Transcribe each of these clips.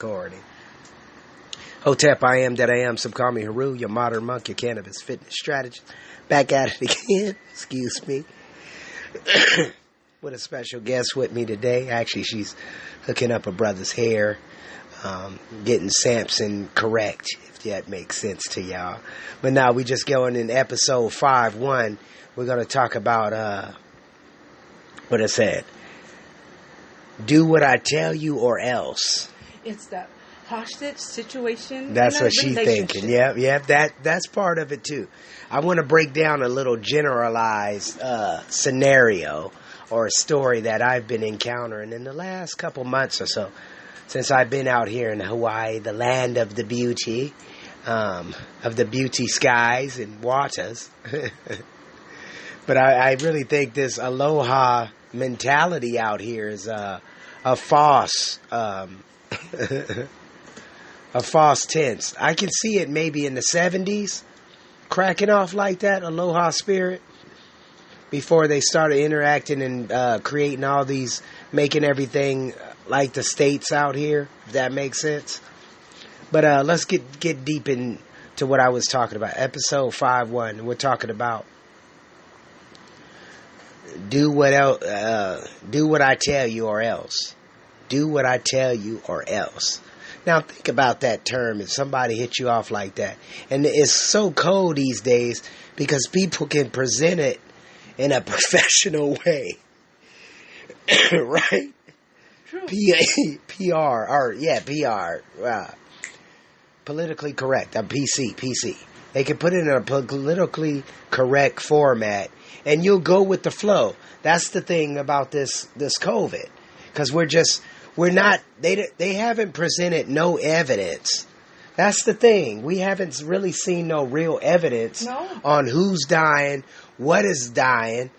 recording. Hotep, I am that I am. Some call me Heru, your modern monk, your cannabis fitness strategist. Back at it again. Excuse me. With a special guest with me today. Actually, she's hooking up a brother's hair, getting Samson correct, if that makes sense to y'all. But now we just going in episode 5-1. We're going to talk about what I said. Do what I tell you or else. It's the hostage situation. That's what she's thinking. Yeah, that's part of it too. I want to break down a little generalized scenario or a story that I've been encountering in the last couple months or so, since I've been out here in Hawaii, the land of the beauty, of the beauty skies and waters. But I really think this aloha mentality out here is a false a false tense. I can see it maybe in the 70s cracking off like that, aloha spirit, before they started interacting and creating all these, making everything like the states out here, if that makes sense. But let's get deep into what I was talking about. Episode 5-1, we're talking about do what I tell you or else. Do what I tell you or else. Now think about that term if somebody hits you off like that. And it's so cold these days because people can present it in a professional way. Right? True. PR. Politically correct. PC. They can put it in a politically correct format, and you'll go with the flow. That's the thing about this COVID, because they haven't presented no evidence. That's the thing. We haven't really seen no real evidence on who's dying, what is dying,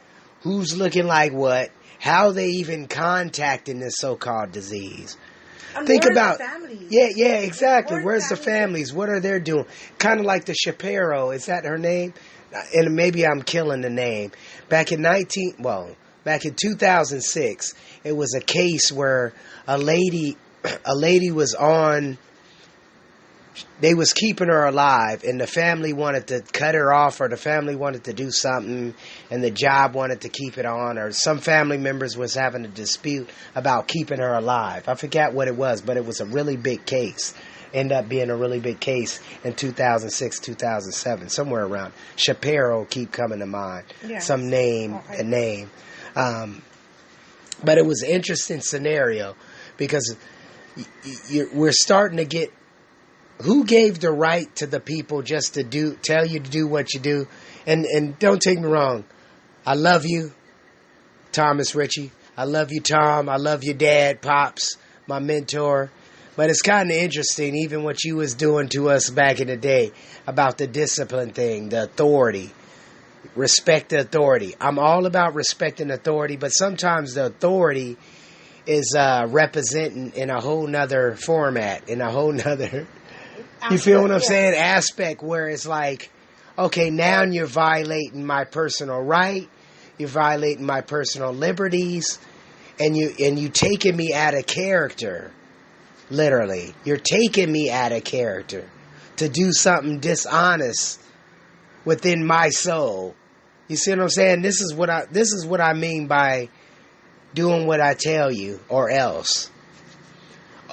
who's looking like what, how they even contacting this so-called disease. And Think about the families? Yeah, exactly. Where's the families? What are they doing? Kind of like the Shapiro. Is that her name? And maybe I'm killing the name. Back in 2006, it was a case where a lady was on. They was keeping her alive, and the family wanted to cut her off, or the family wanted to do something, and the job wanted to keep it on, or some family members was having a dispute about keeping her alive. I forget what it was, but it was a really big case. Ended up being a really big case in 2006, 2007, somewhere around. Shapiro keep coming to mind. Yes. Some name, okay. A name. But it was an interesting scenario because we're starting to get. Who gave the right to the people just to tell you to do what you do? And don't take me wrong. I love you, Thomas Ritchie. I love you, Tom. I love your dad, Pops, my mentor. But it's kind of interesting, even what you was doing to us back in the day about the discipline thing, the authority. Respect the authority. I'm all about respecting authority, but sometimes the authority is representing in a whole nother format, in a whole nother... You feel what I'm saying? Aspect where it's like, okay, now you're violating my personal right, you're violating my personal liberties, and you taking me out of character. Literally, you're taking me out of character to do something dishonest within my soul. You see what I'm saying? This is what I mean by doing what I tell you or else.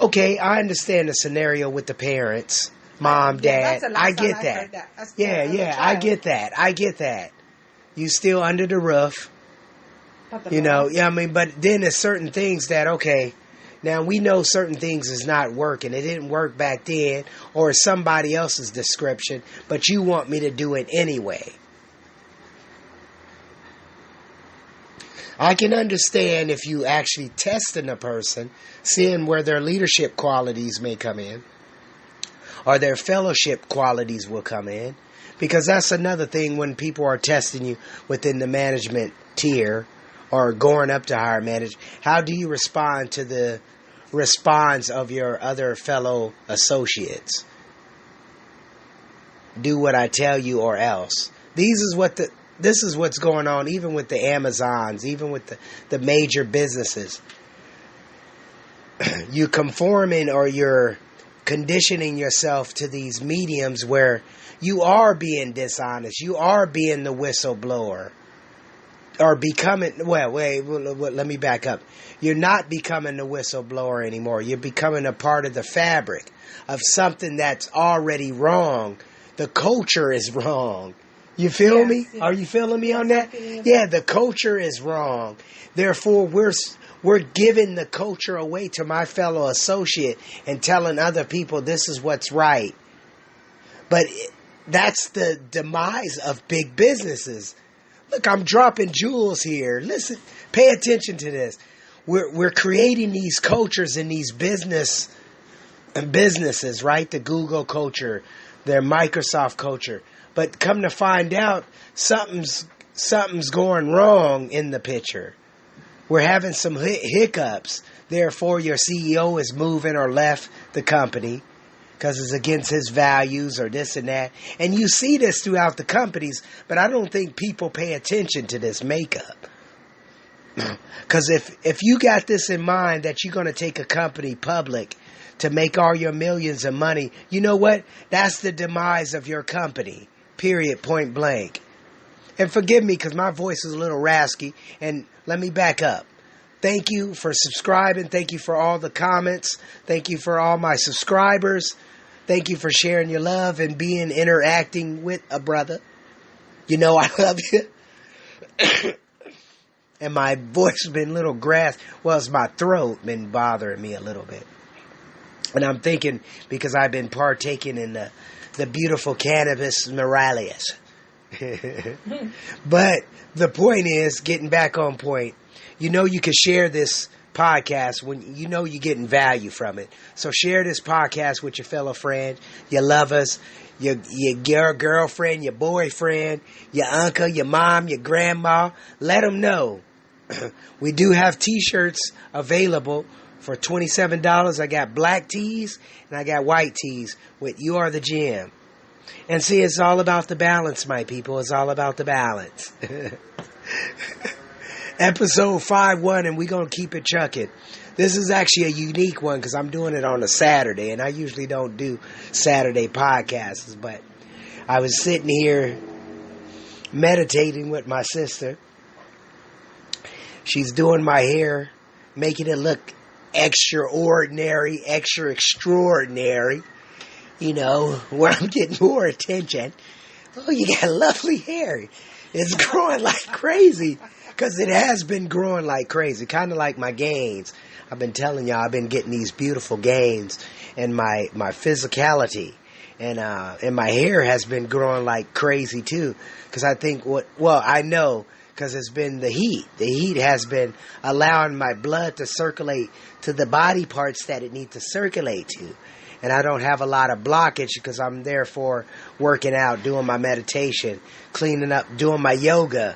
Okay, I understand the scenario with the parents. Mom, Dad, I get that. I get that. You still under the roof. You know, I mean, but then there's certain things that, okay, now we know certain things is not working. It didn't work back then, or somebody else's description, but you want me to do it anyway. I can understand if you actually testing a person, seeing where their leadership qualities may come in, or their fellowship qualities will come in, because that's another thing when people are testing you within the management tier or going up to higher management. How do you respond to the response of your other fellow associates? Do what I tell you or else. This is what's going on even with the Amazons, even with the major businesses. you conforming or you're conditioning yourself to these mediums where you are being dishonest, you are being the whistleblower, or becoming, let me back up. You're not becoming the whistleblower anymore. You're becoming a part of the fabric of something that's already wrong. The culture is wrong. You feel me? Yes. Are you feeling me on that? Yeah, the culture is wrong. Therefore, we're giving the culture away to my fellow associate and telling other people this is what's right. But that's the demise of big businesses. Look, I'm dropping jewels here. Listen, pay attention to this. We're creating these cultures in these businesses, right? The Google culture, their Microsoft culture. But come to find out, something's going wrong in the picture. We're having some hiccups. Therefore, your CEO is moving or left the company because it's against his values or this and that. And you see this throughout the companies, but I don't think people pay attention to this makeup. Because if you got this in mind that you're going to take a company public to make all your millions of money, you know what? That's the demise of your company. Period. Point blank. And forgive me because my voice is a little raspy. And let me back up. Thank you for subscribing. Thank you for all the comments. Thank you for all my subscribers. Thank you for sharing your love and interacting with a brother. You know I love you. And my voice has been a little graspy. Well, it's my throat been bothering me a little bit. And I'm thinking because I've been partaking in the beautiful cannabis morales. But the point is, getting back on point, you know you can share this podcast when you know you're getting value from it. So share this podcast with your fellow friend, your lovers, your girlfriend, your boyfriend, your uncle, your mom, your grandma. Let them know. We do have t-shirts available for $27. I got black tees and I got white tees with "You Are the Gym." And see, it's all about the balance, my people. It's all about the balance. Episode 5-1, and we're going to keep it chucking. This is actually a unique one because I'm doing it on a Saturday, and I usually don't do Saturday podcasts. But I was sitting here meditating with my sister. She's doing my hair, making it look extraordinary, extraordinary. You know, where I'm getting more attention. Oh, you got lovely hair. It's growing like crazy. Because it has been growing like crazy. Kind of like my gains. I've been telling y'all, I've been getting these beautiful gains in my physicality. And my hair has been growing like crazy too. Because I think I know. Because it's been the heat. The heat has been allowing my blood to circulate to the body parts that it needs to circulate to. And I don't have a lot of blockage because I'm therefore working out, doing my meditation, cleaning up, doing my yoga.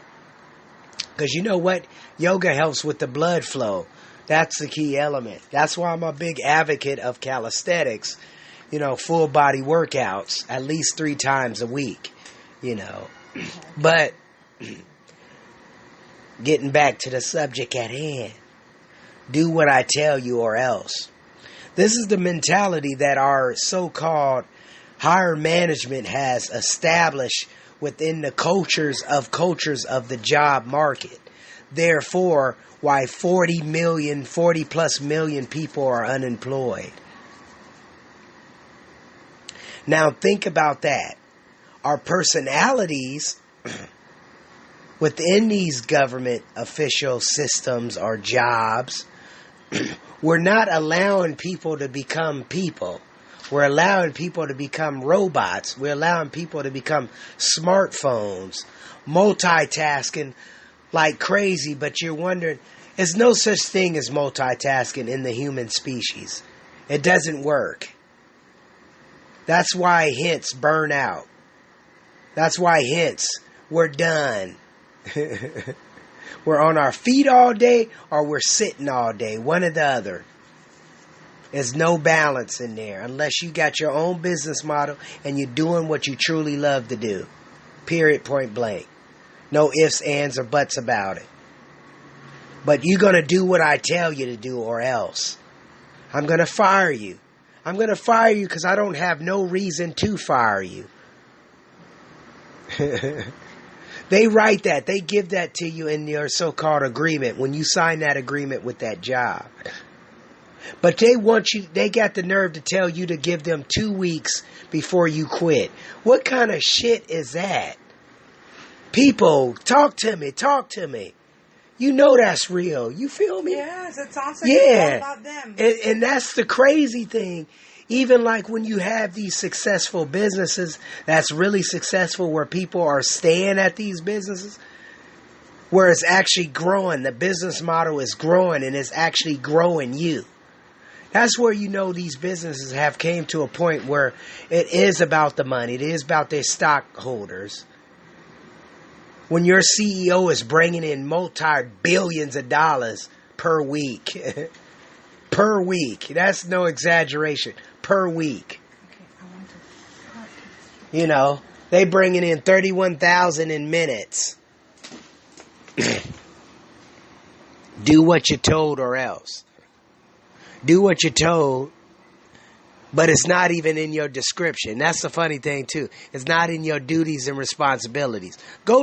Because you know what? Yoga helps with the blood flow. That's the key element. That's why I'm a big advocate of calisthenics. You know, full body workouts at least 3 times a week. You know. But getting back to the subject at hand. Do what I tell you or else. This is the mentality that our so-called higher management has established within the cultures of the job market. Therefore, why 40 plus million people are unemployed. Now think about that. Our personalities within these government official systems or jobs, we're not allowing people to become people. We're allowing people to become robots. We're allowing people to become smartphones, multitasking like crazy. But you're wondering, there's no such thing as multitasking in the human species. It doesn't work. That's why hence burn out. That's why hence we're done. We're on our feet all day or we're sitting all day. One or the other. There's no balance in there unless you got your own business model and you're doing what you truly love to do. Period, point blank. No ifs, ands, or buts about it. But you're going to do what I tell you to do or else. I'm going to fire you. I'm going to fire you because I don't have no reason to fire you. They write that. They give that to you in your so-called agreement when you sign that agreement with that job. But they got the nerve to tell you to give them 2 weeks before you quit. What kind of shit is that? People, talk to me. You know that's real. You feel me? Yes, it sounds like it's all about them. And that's the crazy thing. Even like when you have these successful businesses that's really successful where people are staying at these businesses, where it's actually growing. The business model is growing and it's actually growing you. That's where you know these businesses have came to a point where it is about the money. It is about their stockholders. When your CEO is bringing in multi-billions of dollars per week. Per week. That's no exaggeration. Per week. Okay, I want to. You know, they bringing in 31,000 in minutes. Do what you're told or else. Do what you're told, but it's not even in your description. That's the funny thing too. It's not in your duties and responsibilities. Go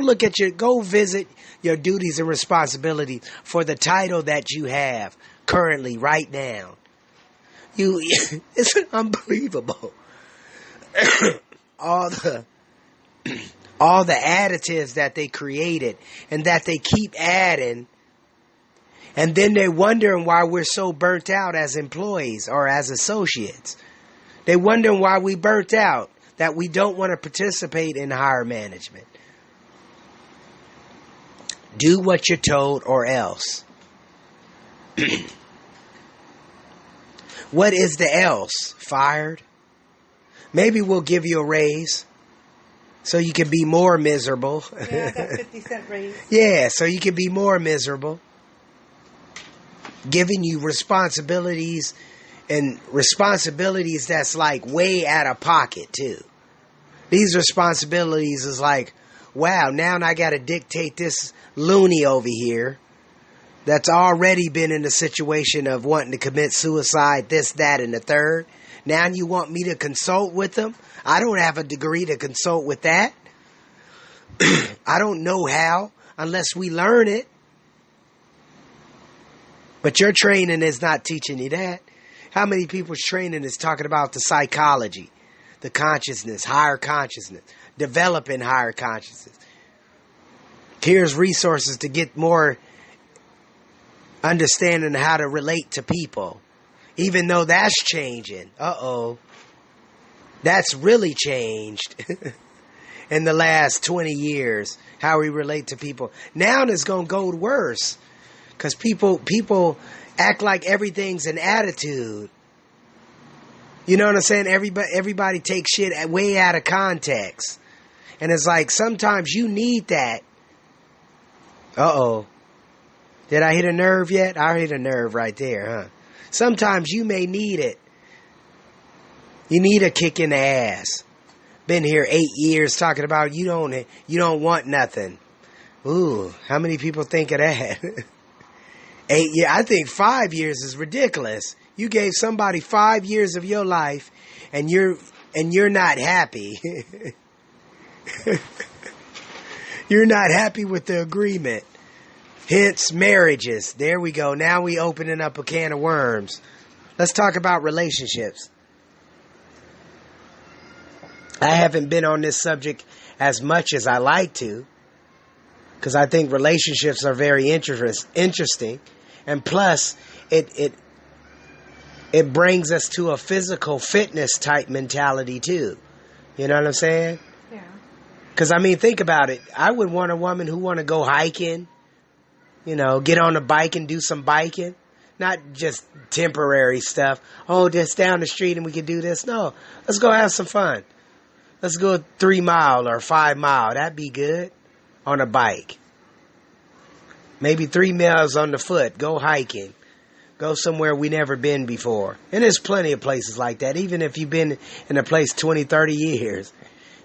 visit your duties and responsibilities for the title that you have currently right now. It's unbelievable. all the additives that they created and that they keep adding. And then they're wondering why we're so burnt out as employees or as associates. They're wondering why we burnt out, that we don't want to participate in higher management. Do what you're told or else. What is the else? Fired? Maybe we'll give you a raise so you can be more miserable. Yeah, that 50-cent raise. Yeah, so you can be more miserable. Giving you responsibilities, and responsibilities that's like way out of pocket too. These responsibilities is like, wow, now I got to dictate this loony over here that's already been in a situation of wanting to commit suicide, this, that, and the third. Now you want me to consult with them? I don't have a degree to consult with that. I don't know how unless we learn it. But your training is not teaching you that. How many people's training is talking about the psychology, the consciousness, higher consciousness, developing higher consciousness? Here's resources to get more understanding how to relate to people. Even though that's changing. That's really changed in the last 20 years, how we relate to people. Now it's going to go worse. Because people act like everything's an attitude. You know what I'm saying? Everybody takes shit way out of context. And it's like sometimes you need that. Did I hit a nerve yet? I hit a nerve right there, huh? Sometimes you may need it. You need a kick in the ass. Been here 8 years talking about you don't want nothing. Ooh, how many people think of that? 8 years. I think 5 years is ridiculous. You gave somebody 5 years of your life and you're not happy. You're not happy with the agreement. Hence marriages. There we go. Now we opening up a can of worms. Let's talk about relationships. I haven't been on this subject as much as I like to, because I think relationships are very interesting. And plus, it brings us to a physical fitness type mentality too. You know what I'm saying? Yeah. Because, I mean, think about it. I would want a woman who want to go hiking, you know, get on a bike and do some biking. Not just temporary stuff. Oh, just down the street and we can do this. No, let's go have some fun. Let's go 3 mile or 5 mile. That'd be good on a bike. Maybe 3 miles on the foot. Go hiking. Go somewhere we never been before. And there's plenty of places like that. Even if you've been in a place 20, 30 years,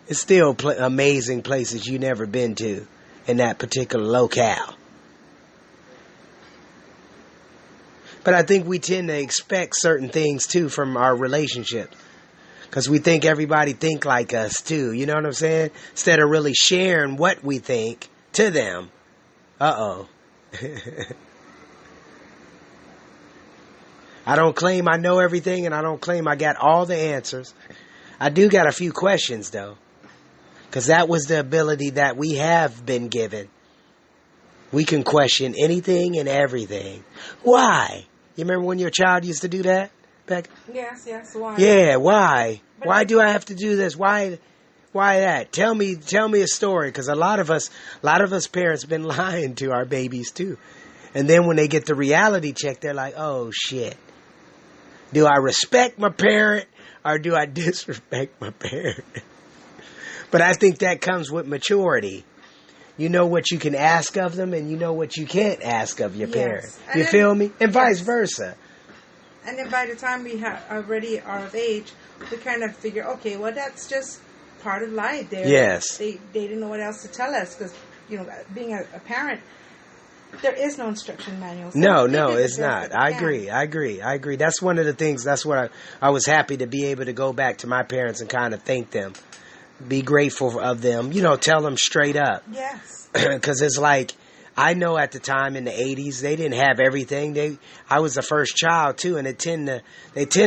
it's still amazing places you never been to in that particular locale. But I think we tend to expect certain things too from our relationships. Because we think everybody think like us too. You know what I'm saying? Instead of really sharing what we think to them. Uh-oh. I don't claim I know everything, and I don't claim I got all the answers. I do got a few questions, though. Because that was the ability that we have been given. We can question anything and everything. Why? You remember when your child used to do that, Beck? Yes, why? Yeah, why? Why do I have to do this? Why that? Tell me a story. Because a lot of us parents been lying to our babies too. And then when they get the reality check, they're like, oh shit. Do I respect my parent or do I disrespect my parent? But I think that comes with maturity. You know what you can ask of them, and you know what you can't ask of your parent. You feel me? And vice versa. And then by the time we already are of age, we kind of figure, okay, well, that's just part of life. They didn't know what else to tell us because, being a parent, there is no instruction manual. So no, it's not. I agree. That's one of the things. That's what I was happy to be able to go back to my parents and kind of thank them. Be grateful of them, tell them straight up. Yes. Because it's like, I know at the time in the 80s, they didn't have everything. I was the first child too, and you tend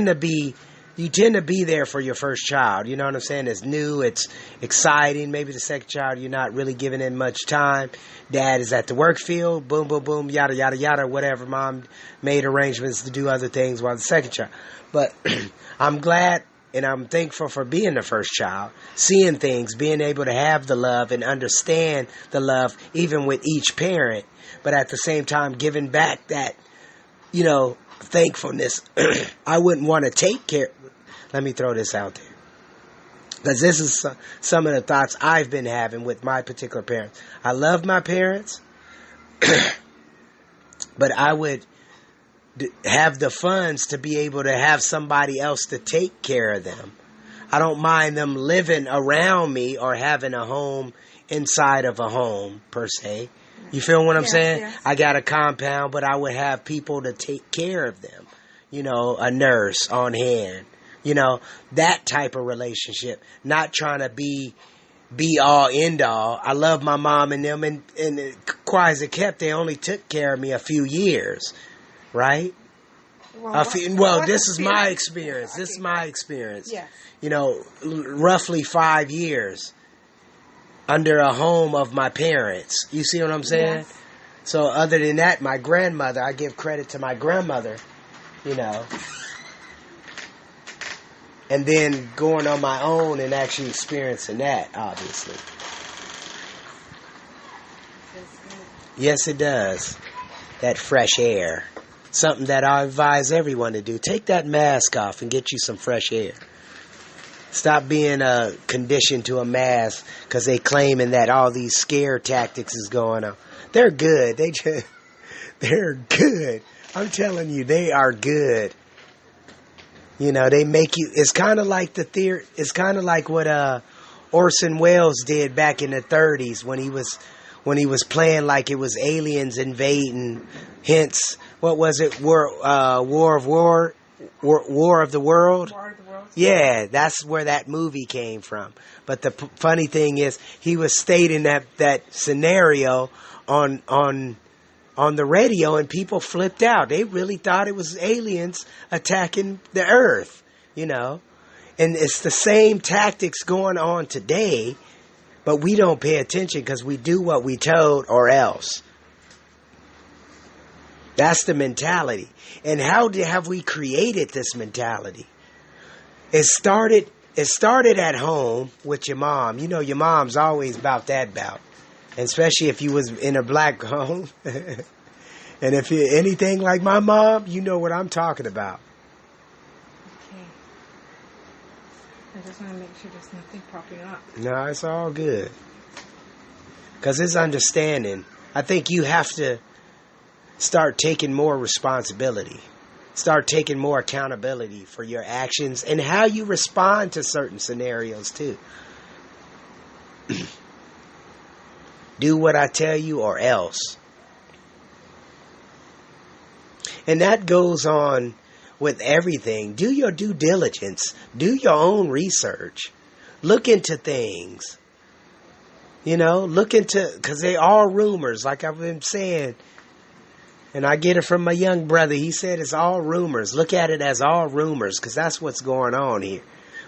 to be there for your first child. You know what I'm saying? It's new, it's exciting. Maybe the second child, you're not really giving it much time. Dad is at the work field, boom, boom, boom, yada, yada, yada, whatever. Mom made arrangements to do other things while the second child. But I'm glad and I'm thankful for being the first child, seeing things, being able to have the love and understand the love, even with each parent, but at the same time giving back that, thankfulness. I wouldn't want to take care. Let me throw this out there. Because this is some of the thoughts I've been having with my particular parents. I love my parents, but I would have the funds to be able to have somebody else to take care of them. I don't mind them living around me or having a home inside of a home, per se. You feel what I'm saying? Yes. I got a compound, but I would have people to take care of them. A nurse on hand. That type of relationship. Not trying to be all, end all. I love my mom and them, and quite as it kept, they only took care of me a few years. Right? This is my experience. This is my experience. Yes. Roughly 5 years under a home of my parents. You see what I'm saying? Yes. So other than that, my grandmother, I give credit to my grandmother, and then going on my own and actually experiencing that, obviously. Yes, it does. That fresh air. Something that I advise everyone to do. Take that mask off and get you some fresh air. Stop being conditioned to a mask because they claiming that all these scare tactics is going on. They're good. They're good. I'm telling you, they are good. They make you. It's kind of like it's kind of like what Orson Welles did back in the 30s when he was playing like it was aliens invading. Hence, what was it? War of the World? War of the World. Yeah, that's where that movie came from. But the funny thing is, he was stating that scenario on the radio, and people flipped out. They really thought it was aliens attacking the Earth, And it's the same tactics going on today, but we don't pay attention because we do what we told or else. That's the mentality. And how have we created this mentality? It started at home with your mom. Your mom's always about that bout. And especially if you was in a black home. And if you're anything like my mom, you know what I'm talking about. Okay. I just want to make sure there's nothing popping up. No, it's all good. Because it's understanding. I think you have to start taking more responsibility. Start taking more accountability for your actions and how you respond to certain scenarios too. Do what I tell you or else. And that goes on with everything. Do your due diligence. Do your own research. Look into things. Look into, because they are rumors, like I've been saying. And I get it from my young brother. He said it's all rumors. Look at it as all rumors, because that's what's going on here.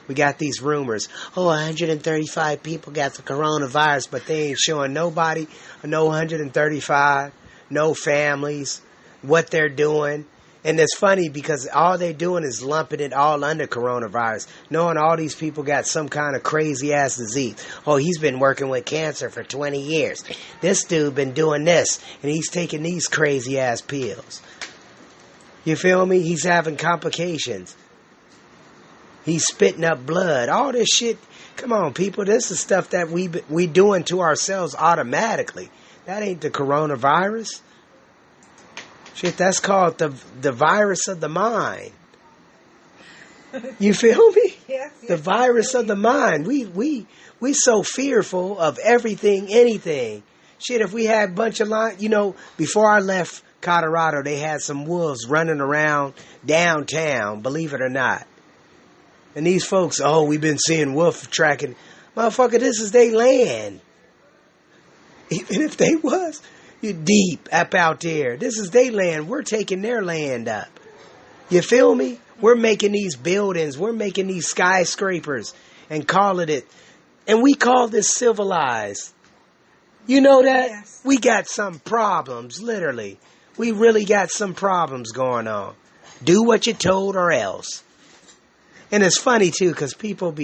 We got these rumors. 135 people got the coronavirus, but they ain't showing nobody, no 135, no families, what they're doing. And it's funny because all they're doing is lumping it all under coronavirus, knowing all these people got some kind of crazy ass disease. Oh, he's been working with cancer for 20 years. This dude been doing this, and he's taking these crazy ass pills. You feel me? He's having complications. He's spitting up blood. All this shit. Come on, people. This is stuff that we doing to ourselves automatically. That ain't the coronavirus. Shit, that's called the virus of the mind. You feel me? Yes. The virus of the mind. We so fearful of everything, anything. Shit, if we had a bunch of before I left Colorado, they had some wolves running around downtown, believe it or not. And these folks, we've been seeing wolf tracking. Motherfucker, this is their land. Even if they was, you're deep up out there. This is their land. We're taking their land up. You feel me? We're making these buildings. We're making these skyscrapers and calling it. And we call this civilized. You know that? Yes. We got some problems, literally. We really got some problems going on. Do what you're told or else. And it's funny, too, because people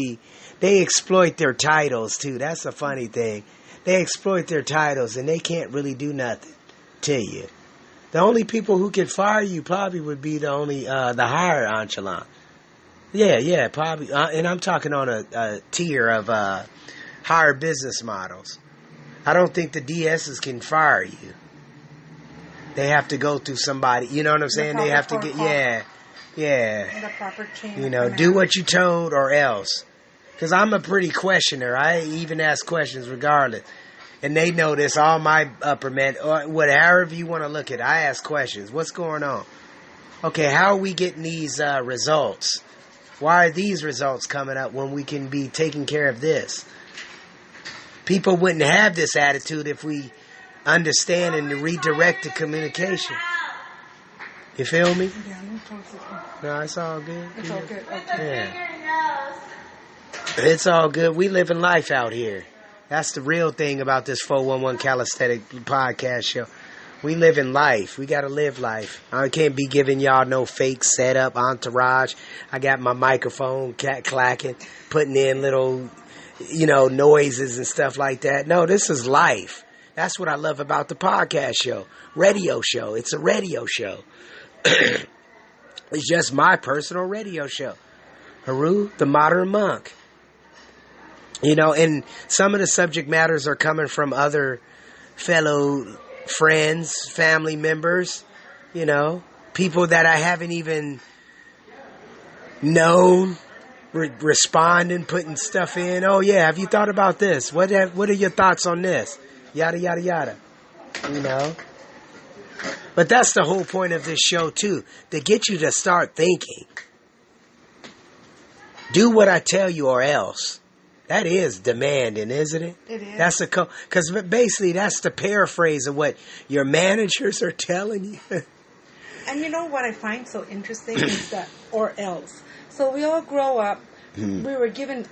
they exploit their titles, too. That's a funny thing. They exploit their titles, and they can't really do nothing to you. The only people who can fire you probably would be the higher echelon. Yeah, probably. And I'm talking on a tier of higher business models. I don't think the DSs can fire you. They have to go through somebody. You know what I'm saying? They have to get, yeah. The proper chain. Do what you told or else. Because I'm a pretty questioner. I even ask questions regardless. And they know this, all my upper men, or whatever you want to look at. I ask questions. What's going on? Okay, how are we getting these results? Why are these results coming up when we can be taking care of this? People wouldn't have this attitude if we understand and redirect the communication. You feel me? No, it's all good. It's all good. Okay. Yeah. It's all good. We living life out here. That's the real thing about this 411 Calisthenic podcast show. We living life. We got to live life. I can't be giving y'all no fake setup, entourage. I got my microphone clacking, putting in little, noises and stuff like that. No, this is life. That's what I love about the podcast show. Radio show. It's a radio show. It's just my personal radio show. Heru, the Modern Monk. And some of the subject matters are coming from other fellow friends, family members, people that I haven't even known, responding, putting stuff in. Oh, yeah, have you thought about this? What are your thoughts on this? Yada, yada, yada. But that's the whole point of this show, too, to get you to start thinking. Do what I tell you or else. That is demanding, isn't it? It is. That's because basically that's the paraphrase of what your managers are telling you. And you know what I find so interesting is that or else. So we all grow up. We were given.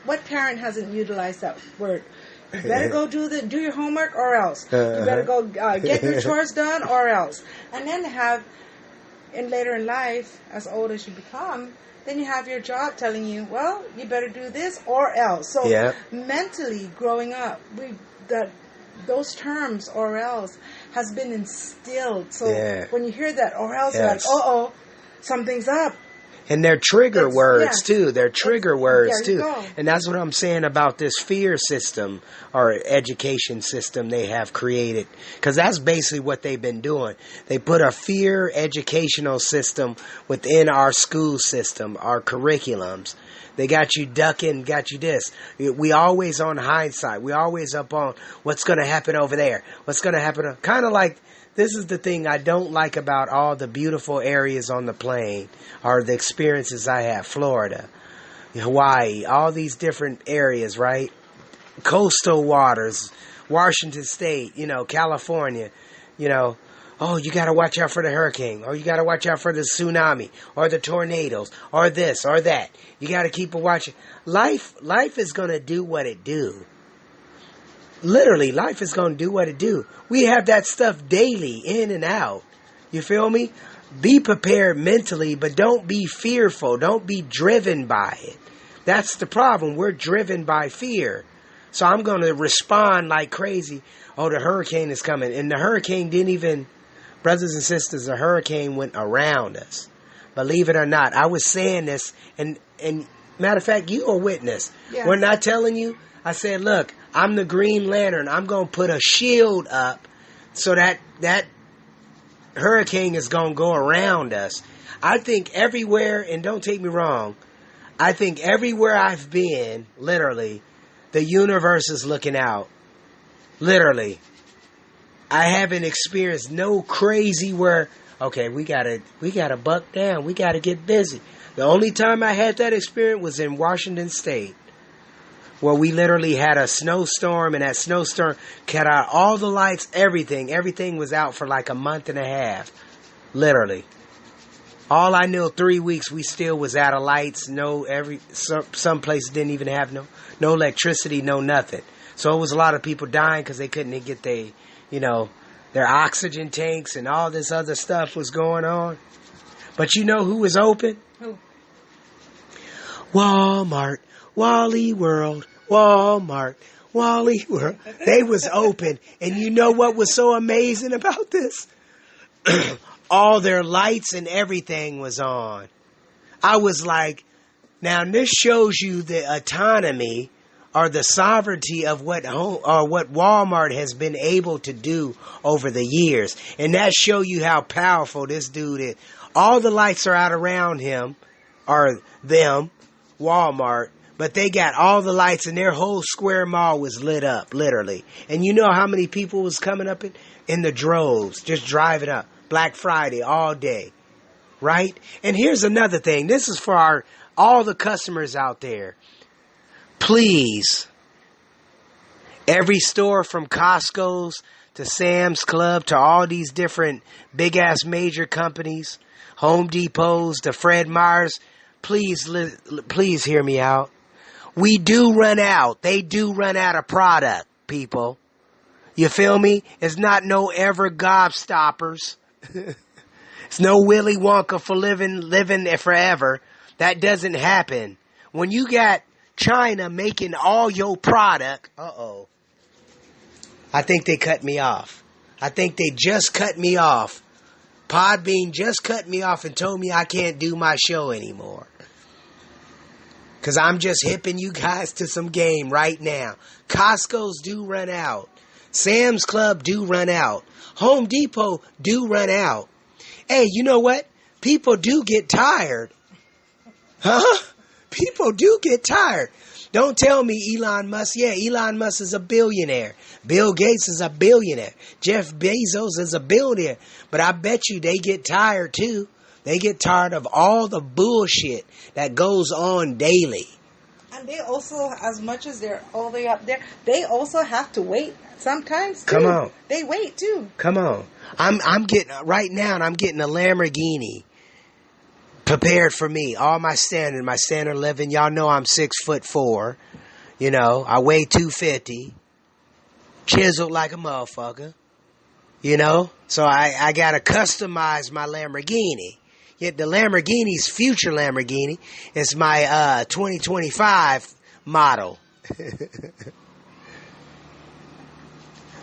What parent hasn't utilized that word? You better go do your homework or else. You better go get your chores done or else. And then later in life, as old as you become, then you have your job telling you, well, you better do this or else. So mentally growing up, those terms or else has been instilled. So when you hear that or else, you're like, something's up. And they're trigger words, too. They're trigger words, too. Go. And that's what I'm saying about this fear system or education system they have created. Because that's basically what they've been doing. They put a fear educational system within our school system, our curriculums. They got you ducking, got you this. We always on hindsight. We always up on what's going to happen over there. What's going to happen. Kind of like this is the thing I don't like about all the beautiful areas on the plane, or the experiences I have. Florida, Hawaii, all these different areas, right? Coastal waters, Washington State, California, oh, you got to watch out for the hurricane, or you got to watch out for the tsunami, or the tornadoes, or this, or that. You got to keep a watching. Life is going to do what it do. Literally, life is going to do what it do. We have that stuff daily, in and out. You feel me? Be prepared mentally, but don't be fearful. Don't be driven by it. That's the problem. We're driven by fear. So I'm going to respond like crazy. Oh, the hurricane is coming. And the hurricane didn't even... Brothers and sisters, the hurricane went around us. Believe it or not. I was saying this, and matter of fact, you are witness. Yeah. When I telling you, I said, look, I'm the Green Lantern. I'm going to put a shield up so that hurricane is going to go around us. I think everywhere, and don't take me wrong, I think everywhere I've been, literally, the universe is looking out. Literally. I haven't experienced no crazy where, okay, we gotta buck down. We gotta get busy. The only time I had that experience was in Washington State, where we literally had a snowstorm, and that snowstorm cut out all the lights, everything. Everything was out for like a month and a half. Literally. All I knew, 3 weeks, we still was out of lights. Some places didn't even have no electricity, no nothing. So it was a lot of people dying because they couldn't get their oxygen tanks, and all this other stuff was going on. But you know who was open? Who? Walmart, Wally World, Walmart, Wally World. They was open. And you know what was so amazing about this? All their lights and everything was on. I was like, now this shows you the autonomy or the sovereignty of what Walmart has been able to do over the years. And that show you how powerful this dude is. All the lights are out around him, or them, Walmart, but they got all the lights, and their whole square mall was lit up, literally. And you know how many people was coming up in the droves, just driving up. Black Friday all day, right? And here's another thing. This is for all the customers out there. Please, every store from Costco's to Sam's Club to all these different big-ass major companies, Home Depots to Fred Meyer's, please hear me out. We do run out. They do run out of product, people. You feel me? It's not no ever gobstoppers. It's no Willy Wonka for living forever. That doesn't happen. When you got China making all your product, I think they cut me off. I think they just cut me off. Podbean just cut me off and told me I can't do my show anymore. Because I'm just hipping you guys to some game right now. Costco's do run out. Sam's Club do run out. Home Depot do run out. Hey, you know what? People do get tired. Huh? People do get tired. Don't tell me Elon Musk. Yeah, Elon Musk is a billionaire. Bill Gates is a billionaire. Jeff Bezos is a billionaire. But I bet you they get tired too. They get tired of all the bullshit that goes on daily. And they also, as much as they're all the way up there, they also have to wait sometimes too. Come on. They wait too. Come on. I'm getting, right now, I'm getting a Lamborghini prepared for me. All my standard living. Y'all know I'm 6'4". I weigh 250. Chiseled like a motherfucker. So I gotta customize my Lamborghini. Yet the Lamborghini's future Lamborghini is my 2025 model.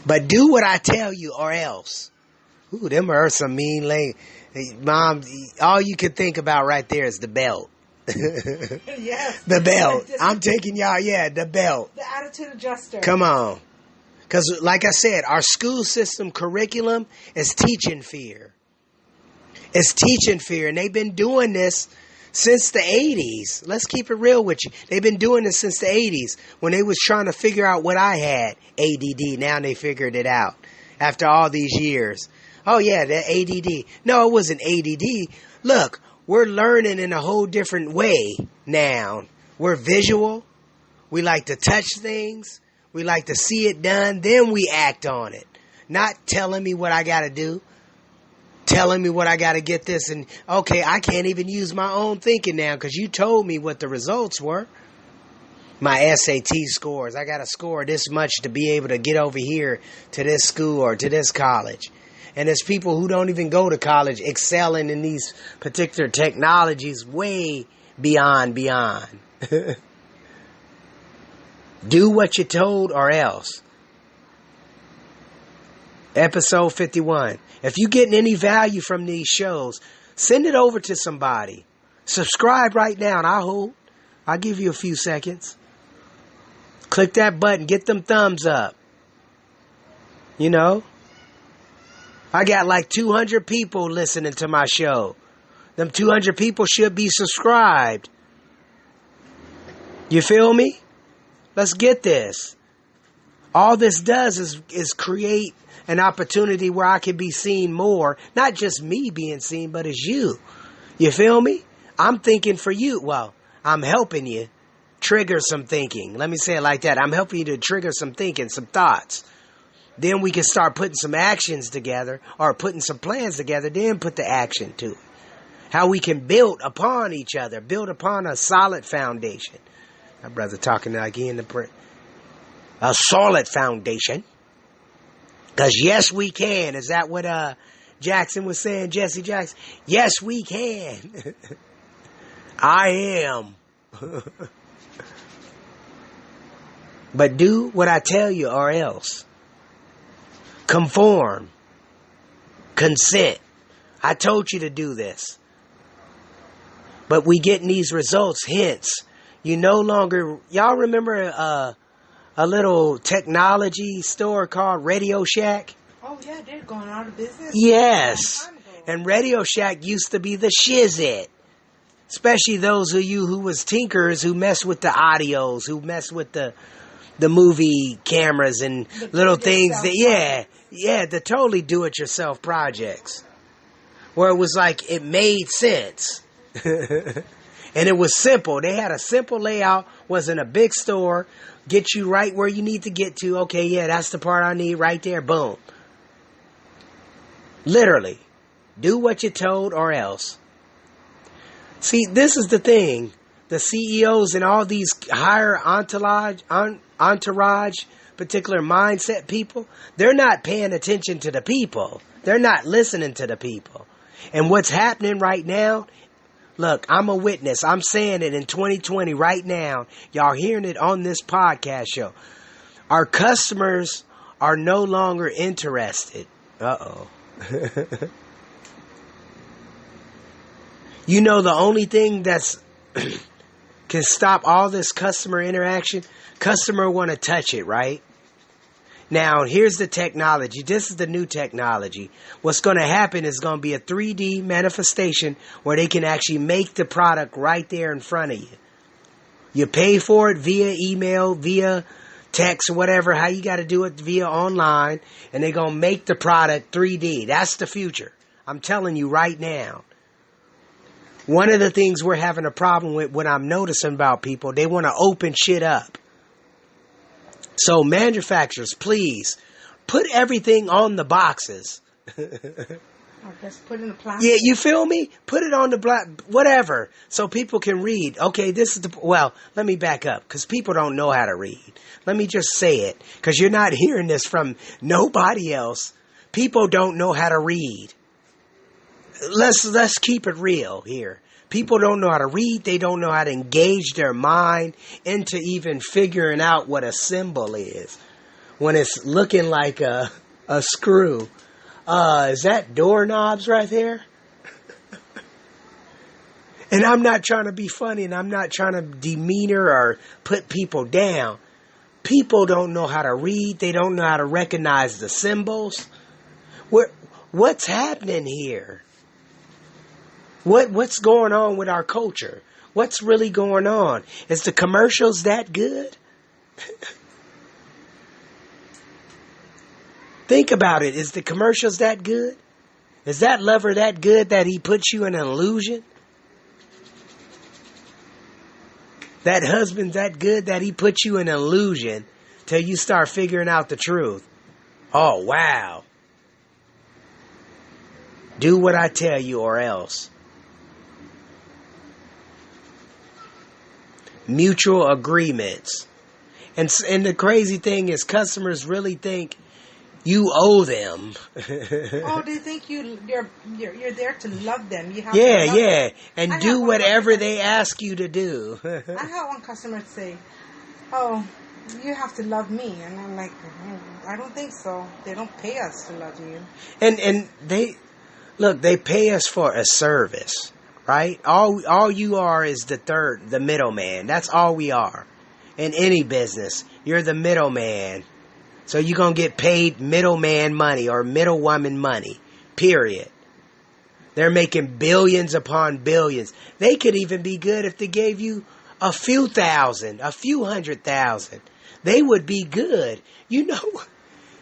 But do what I tell you or else. Ooh, them are some mean lane. Mom, all you can think about right there is the belt. Yes. The belt. I'm taking y'all, the belt. The attitude adjuster. Come on. Because like I said, our school system curriculum is teaching fear. It's teaching fear. And they've been doing this since the 80s. Let's keep it real with you. They've been doing this since the 80s when they was trying to figure out what I had, ADD. Now they figured it out after all these years. Oh, yeah, the ADD. No, it wasn't ADD. Look, we're learning in a whole different way now. We're visual. We like to touch things. We like to see it done. Then we act on it. Not telling me what I got to do. Telling me what I got to get this. And, okay, I can't even use my own thinking now because you told me what the results were. My SAT scores. I got to score this much to be able to get over here to this school or to this college. And there's people who don't even go to college excelling in these particular technologies way beyond. Do what you're told or else. Episode 51. If you're getting any value from these shows, send it over to somebody. Subscribe right now and I'll give you a few seconds. Click that button. Get them thumbs up. You know? I got like 200 people listening to my show. Them 200 people should be subscribed. You feel me? Let's get this. All this does is create an opportunity where I can be seen more. Not just me being seen, but as you. You feel me? I'm thinking for you. Well, I'm helping you trigger some thinking. Let me say it like that. I'm helping you to trigger some thinking, some thoughts. Then we can start putting some actions together or putting some plans together, then put the action to it. How we can build upon each other, build upon a solid foundation. My brother talking like he in the print. A solid foundation. Because yes, we can. Is that what Jackson was saying, Jesse Jackson? Yes, we can. I am. But do what I tell you or else. Conform. Consent. I told you to do this. But we getting these results. Hence, you no longer... Y'all remember a little technology store called Radio Shack? Oh, yeah, they're going out of business. Yes. And Radio Shack used to be the shizit. Especially those of you who was tinkers who mess with the audios, who mess with the movie cameras and little things that, the totally do-it-yourself projects. Where it was like, it made sense. And it was simple. They had a simple layout, wasn't a big store, get you right where you need to get to. Okay, yeah, that's the part I need right there. Boom. Literally. Do what you're told or else. See, this is the thing. The CEOs and all these higher entourage, particular mindset people, they're not paying attention to the people. They're not listening to the people. And what's happening right now, look, I'm a witness. I'm saying it in 2020 right now. Y'all hearing it on this podcast show. Our customers are no longer interested. Uh-oh. You know the only thing that's can stop all this customer interaction? Customer want to touch it, right? Now, here's the technology. This is the new technology. What's going to happen is going to be a 3D manifestation where they can actually make the product right there in front of you. You pay for it via email, via text, whatever, how you got to do it via online, and they're going to make the product 3D. That's the future. I'm telling you right now. One of the things we're having a problem with, what I'm noticing about people, they want to open shit up. So manufacturers, please, put everything on the boxes. Just put it in the plastic. Yeah, you feel me? Put it on the black, whatever, so people can read. Okay, this is the, well, let me back up, because people don't know how to read. Let me just say it, because you're not hearing this from nobody else. People don't know how to read. Let's keep it real here. People don't know how to read. They don't know how to engage their mind into even figuring out what a symbol is when it's looking like a screw. Is that doorknobs right there? And I'm not trying to be funny, and I'm not trying to demeanor or put people down. People don't know how to read. They don't know how to recognize the symbols. What's happening here? What's going on with our culture? What's really going on? Is the commercials that good? Think about it. Is the commercials that good? Is that lover that good that he puts you in an illusion? That husband that good that he puts you in an illusion till you start figuring out the truth? Oh, wow. Do what I tell you or else. Mutual agreements. And the crazy thing is customers really think you owe them. Oh, they think you're there to love them. You have to love them. And do whatever they ask you to do. I had one customer say, "Oh, you have to love me," and I'm like, "I don't think so. They don't pay us to love you." And they pay us for a service, right? All you are is the middleman. That's all we are. In any business, you're the middleman. So you're going to get paid middleman money or middlewoman money, period. They're making billions upon billions. They could even be good if they gave you a few thousand, a few 100,000. They would be good. You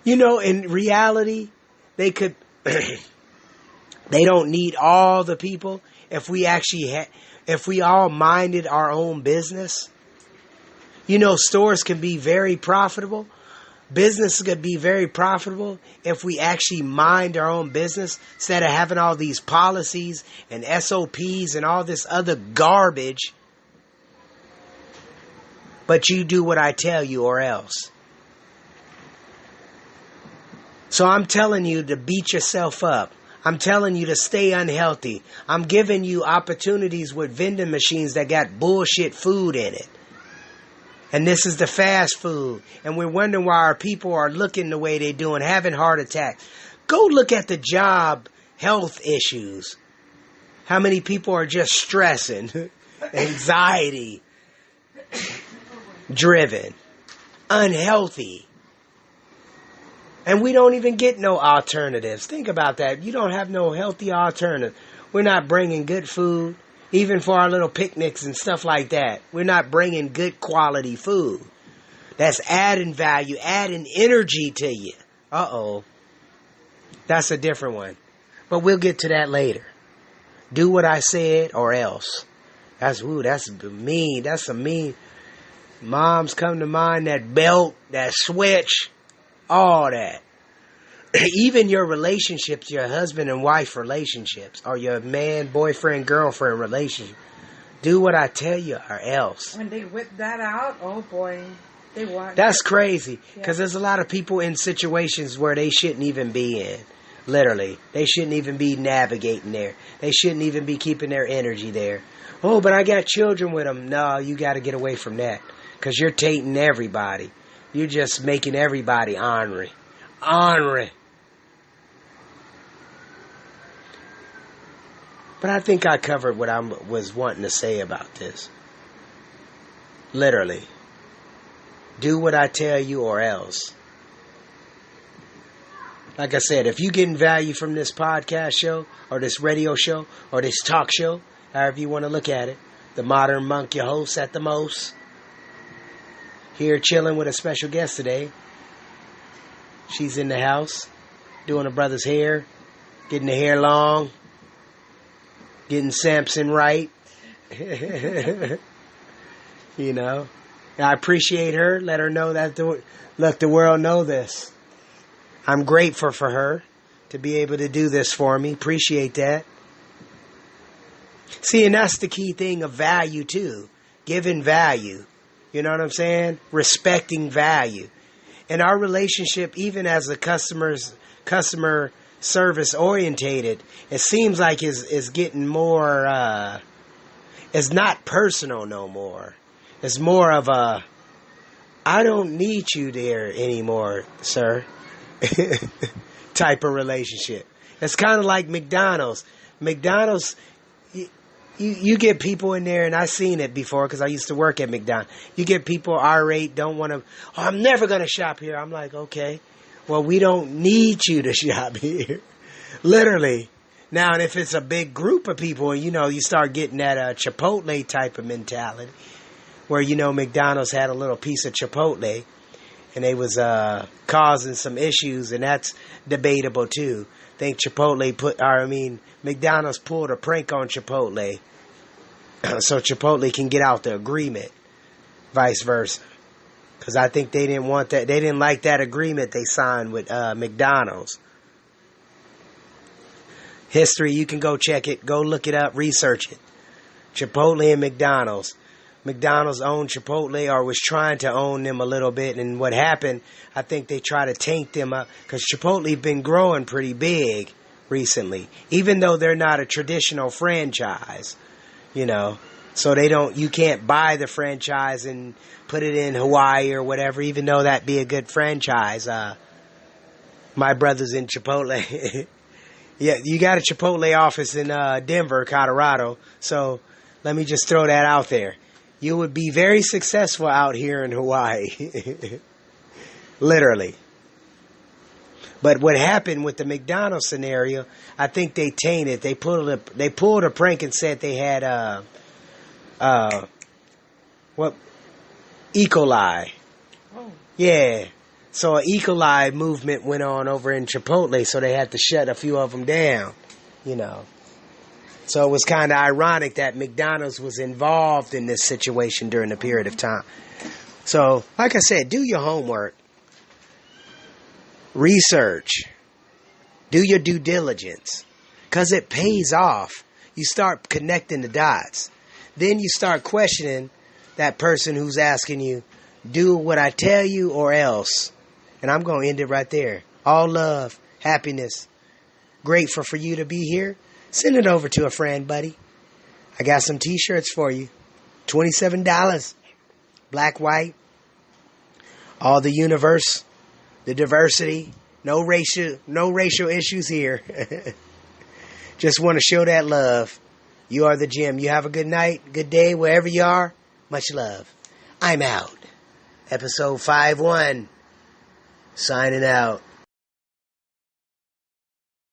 know, in reality, they could, they don't need all the people. If we actually if we all minded our own business, stores can be very profitable. Business could be very profitable if we actually mind our own business instead of having all these policies and SOPs and all this other garbage. But you do what I tell you or else. So I'm telling you to beat yourself up. I'm telling you to stay unhealthy. I'm giving you opportunities with vending machines that got bullshit food in it. And this is the fast food. And we're wondering why our people are looking the way they're doing, having heart attacks. Go look at the job health issues. How many people are just stressing, anxiety driven, unhealthy. And we don't even get no alternatives. Think about that. You don't have no healthy alternative. We're not bringing good food. Even for our little picnics and stuff like that, we're not bringing good quality food. That's adding value, adding energy to you. Uh-oh. That's a different one. But we'll get to that later. Do what I said or else. That's mean. That's some mean. Moms come to mind, that belt, that switch, all that. Even your relationships, your husband and wife relationships, or your man, boyfriend, girlfriend relationship. Do what I tell you or else. When they whip that out, oh boy, they want. That's crazy, because there's a lot of people in situations where they shouldn't even be in. Literally. They shouldn't even be navigating there. They shouldn't even be keeping their energy there. Oh, but I got children with them. No, you got to get away from that, because you're tainting everybody. You're just making everybody ornery. Ornery. But I think I covered what I was wanting to say about this. Literally. Do what I tell you or else. Like I said, if you're getting value from this podcast show, or this radio show, or this talk show, however you want to look at it, the Modern Monk, your host at the most, here chilling with a special guest today. She's in the house, doing her brother's hair, getting the hair long, getting Samson right. I appreciate her. Let her know that let the world know this. I'm grateful for her to be able to do this for me. Appreciate that. See, and that's the key thing of value too. Giving value. You know what I'm saying? Respecting value. In our relationship, even as a customer service orientated, it seems like it's getting more, it's not personal no more. It's more of a, I don't need you there anymore, sir, type of relationship. It's kind of like McDonald's. McDonald's, you get people in there, and I've seen it before because I used to work at McDonald's. You get people irate, don't want to, oh, I'm never going to shop here. I'm like, okay, well, we don't need you to shop here. Literally. Now, and if it's a big group of people, and you start getting that Chipotle type of mentality, where, McDonald's had a little piece of Chipotle, and they was causing some issues, and that's debatable too. think McDonald's pulled a prank on Chipotle so Chipotle can get out the agreement, vice versa. Because I think they didn't want that. They didn't like that agreement they signed with McDonald's. History, you can go check it. Go look it up. Research it. Chipotle and McDonald's. McDonald's owned Chipotle or was trying to own them a little bit. And what happened, I think they tried to tank them up. Because Chipotle been growing pretty big recently. Even though they're not a traditional franchise. You know. So you can't buy the franchise and put it in Hawaii or whatever. Even though that'd be a good franchise. My brother's in Chipotle. Yeah, you got a Chipotle office in Denver, Colorado. So let me just throw that out there. You would be very successful out here in Hawaii. Literally. But what happened with the McDonald's scenario, I think they tainted. They pulled a prank and said they had E. coli. Oh. Yeah. So an E. coli movement went on over in Chipotle, so they had to shut a few of them down, you know. So it was kind of ironic that McDonald's was involved in this situation during the period of time. So, like I said, do your homework. Research. Do your due diligence. Because it pays off. You start connecting the dots. Then you start questioning that person who's asking you, do what I tell you or else. And I'm going to end it right there. All love, happiness. Grateful for you to be here. Send it over to a friend, buddy. I got some t-shirts for you. $27. Black, white. All the universe. The diversity. No racial issues here. Just want to show that love. You are the gem. You have a good night, good day, wherever you are. Much love. I'm out. Episode 5-1. Signing out.